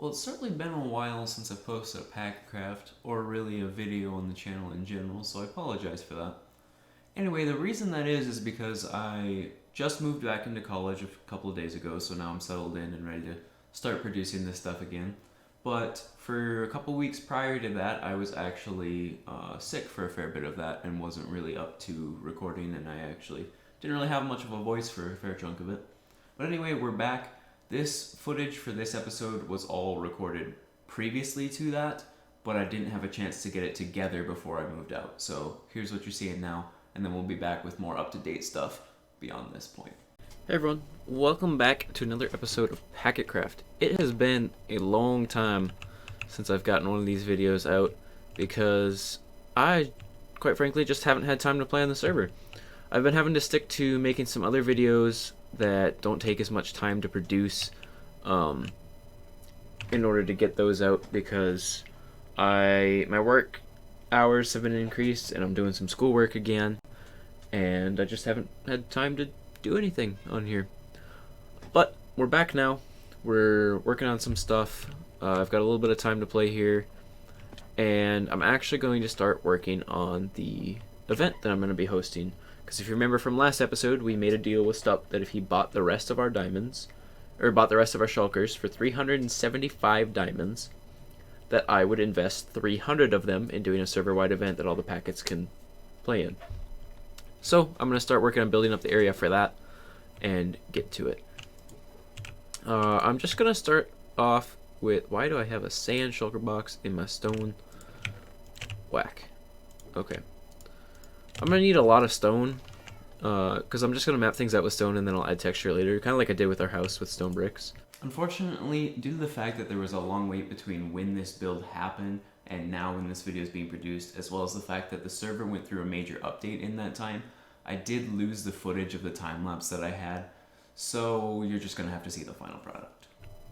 Well, it's certainly been a while since I've posted a PacketCraft, or really a video on the channel in general, so I apologize for that. Anyway, the reason that is because I just moved back into college a couple of days ago, so now I'm settled in and ready to start producing this stuff again. But for a couple weeks prior to that, I was actually sick for a fair bit of that and wasn't really up to recording, and I actually didn't really have much of a voice for a fair chunk of it. But anyway, we're back. This footage for this episode was all recorded previously to that, but I didn't have a chance to get it together before I moved out. So here's what you're seeing now, and then we'll be back with more up-to-date stuff beyond this point. Hey everyone, welcome back to another episode of PacketCraft. It has been a long time since I've gotten one of these videos out because I, quite frankly, just haven't had time to play on the server. I've been having to stick to making some other videos that don't take as much time to produce in order to get those out because my work hours have been increased and I'm doing some schoolwork again, and I just haven't had time to do anything on here. But we're back now. We're working on some stuff. I've got a little bit of time to play here, and I'm actually going to start working on the event that I'm going to be hosting. Because if you remember from last episode, we made a deal with Stup that if he bought the rest of our diamonds, or bought the rest of our shulkers for 375 diamonds, that I would invest 300 of them in doing a server-wide event that all the packets can play in. So I'm going to start working on building up the area for that and get to it. I'm just going to start off with, why do I have a sand shulker box in my stone? Whack. Okay. I'm going to need a lot of stone because I'm just going to map things out with stone and then I'll add texture later, kind of like I did with our house with stone bricks. Unfortunately, due to the fact that there was a long wait between when this build happened and now when this video is being produced, as well as the fact that the server went through a major update in that time, I did lose the footage of the time-lapse that I had, so you're just going to have to see the final product.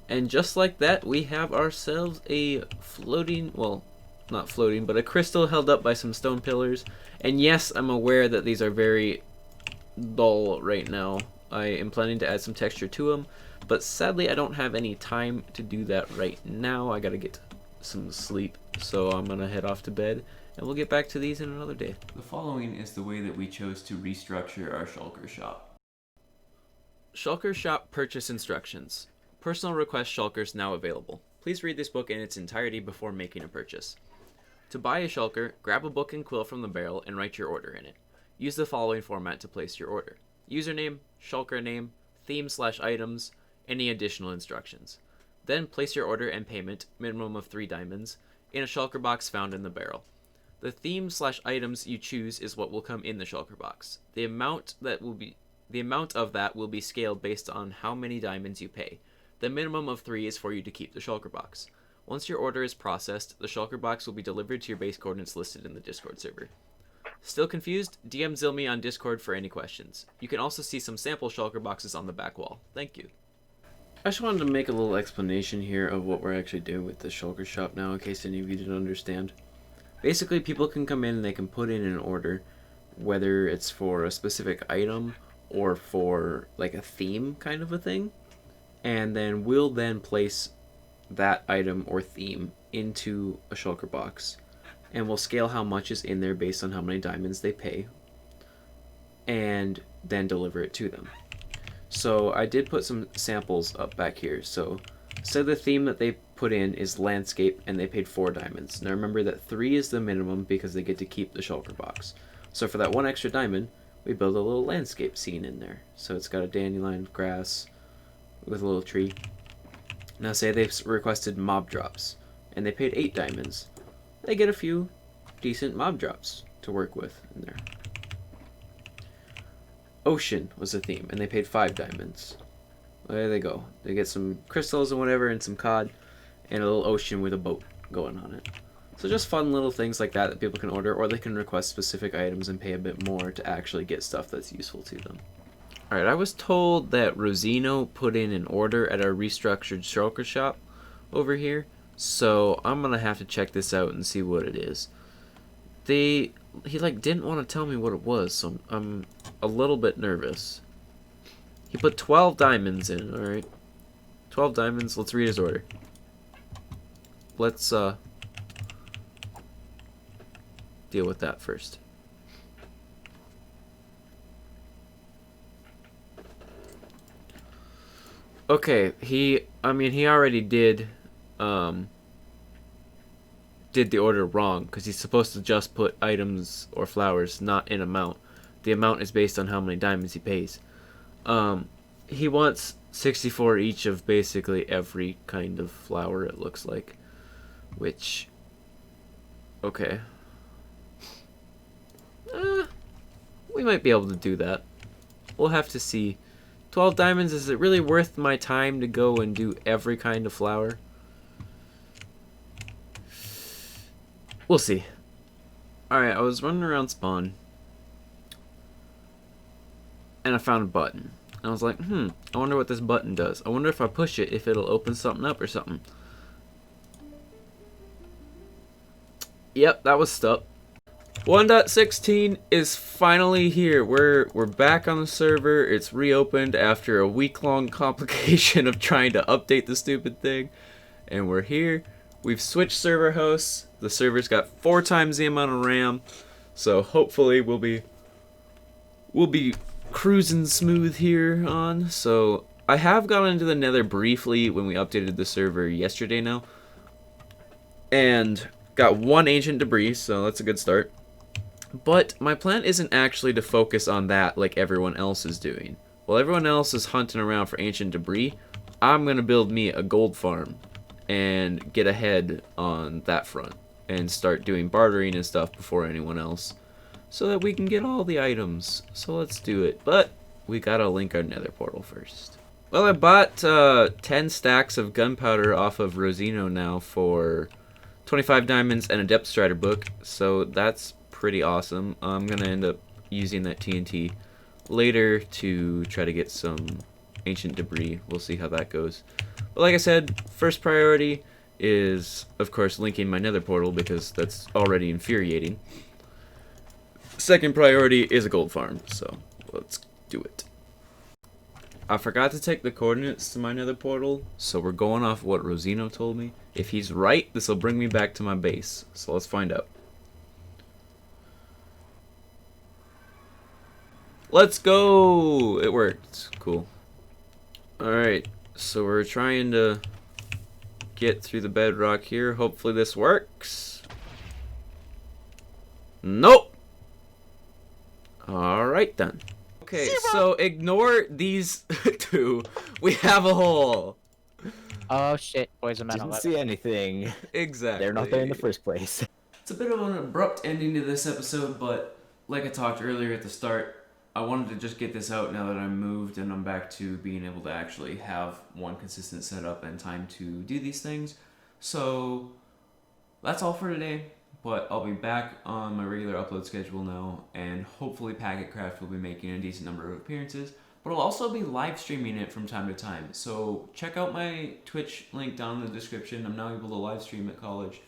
And just like that, we have ourselves a floating, well, not floating, but a crystal held up by some stone pillars. And yes, I'm aware that these are very dull right now. I am planning to add some texture to them, but sadly I don't have any time to do that right now. I gotta get some sleep, so I'm gonna head off to bed, and we'll get back to these in another day. The following is the way that we chose to restructure our shulker shop. Shulker shop purchase instructions. Personal request shulkers now available. Please read this book in its entirety before making a purchase. To buy a shulker, grab a book and quill from the barrel and write your order in it. Use the following format to place your order: username, shulker name, theme/items, any additional instructions. Then place your order and payment, minimum of 3 diamonds, in a shulker box found in the barrel. The theme/items you choose is what will come in the shulker box. The amount of that will be scaled based on how many diamonds you pay. The minimum of 3 is for you to keep the shulker box. Once your order is processed, the shulker box will be delivered to your base coordinates listed in the Discord server. Still confused? DM zzilmy on Discord for any questions. You can also see some sample shulker boxes on the back wall. Thank you. I just wanted to make a little explanation here of what we're actually doing with the shulker shop now, in case any of you didn't understand. Basically, people can come in and they can put in an order, whether it's for a specific item or for like a theme kind of a thing, and then we'll then place that item or theme into a shulker box, and we'll scale how much is in there based on how many diamonds they pay, and then deliver it to them. So I did put some samples up back here. So the theme that they put in is landscape, and they paid 4 diamonds. Now remember that 3 is the minimum because they get to keep the shulker box. So for that 1 extra diamond, we build a little landscape scene in there. So it's got a dandelion grass with a little tree. Now say they've requested mob drops, and they paid 8 diamonds. They get a few decent mob drops to work with in there. Ocean was the theme, and they paid 5 diamonds. There they go. They get some crystals and whatever, and some cod, and a little ocean with a boat going on it. So just fun little things like that people can order, or they can request specific items and pay a bit more to actually get stuff that's useful to them. Alright, I was told that Rosino put in an order at our restructured shulker shop over here, so I'm gonna have to check this out and see what it is. He didn't want to tell me what it was, so I'm a little bit nervous. He put 12 diamonds in, alright. 12 diamonds, let's read his order. let's deal with that first. Okay, he already did the order wrong because he's supposed to just put items or flowers, not in amount. The amount is based on how many diamonds he pays. He wants 64 each of basically every kind of flower, it looks like. Which, okay. We might be able to do that. We'll have to see. 12 diamonds, is it really worth my time to go and do every kind of flower? We'll see. Alright, I was running around spawn. And I found a button. And I was like, I wonder what this button does. I wonder if I push it, if it'll open something up or something. Yep, that was stuck. 1.16 is finally here. We're back on the server. It's reopened after a week-long complication of trying to update the stupid thing. And we're here. We've switched server hosts. The server's got 4 times the amount of RAM. So hopefully we'll be cruising smooth here on. So I have gone into the Nether briefly when we updated the server yesterday now. And got 1 ancient debris, so that's a good start. But my plan isn't actually to focus on that like everyone else is doing. While everyone else is hunting around for ancient debris, I'm going to build me a gold farm and get ahead on that front and start doing bartering and stuff before anyone else so that we can get all the items. So let's do it. But we got to link our nether portal first. Well, I bought 10 stacks of gunpowder off of Rosino now for 25 diamonds and a depth strider book, so that's pretty awesome. I'm gonna end up using that TNT later to try to get some ancient debris. We'll see how that goes. But like I said, first priority is, of course, linking my nether portal because that's already infuriating. Second priority is a gold farm, so let's do it. I forgot to take the coordinates to my nether portal, so we're going off what Rosino told me. If he's right, this will bring me back to my base, so let's find out. Let's go! It worked. Cool. Alright, so we're trying to get through the bedrock here. Hopefully this works. Nope! Alright then. Okay, so ignore these 2. We have a hole. Oh shit, poison man. Didn't see anything. Exactly. They're not there in the first place. It's a bit of an abrupt ending to this episode, but like I talked earlier at the start, I wanted to just get this out now that I'm moved and I'm back to being able to actually have one consistent setup and time to do these things. So that's all for today, but I'll be back on my regular upload schedule now, and hopefully PacketCraft will be making a decent number of appearances, but I'll also be live streaming it from time to time. So check out my Twitch link down in the description. I'm now able to live stream at college.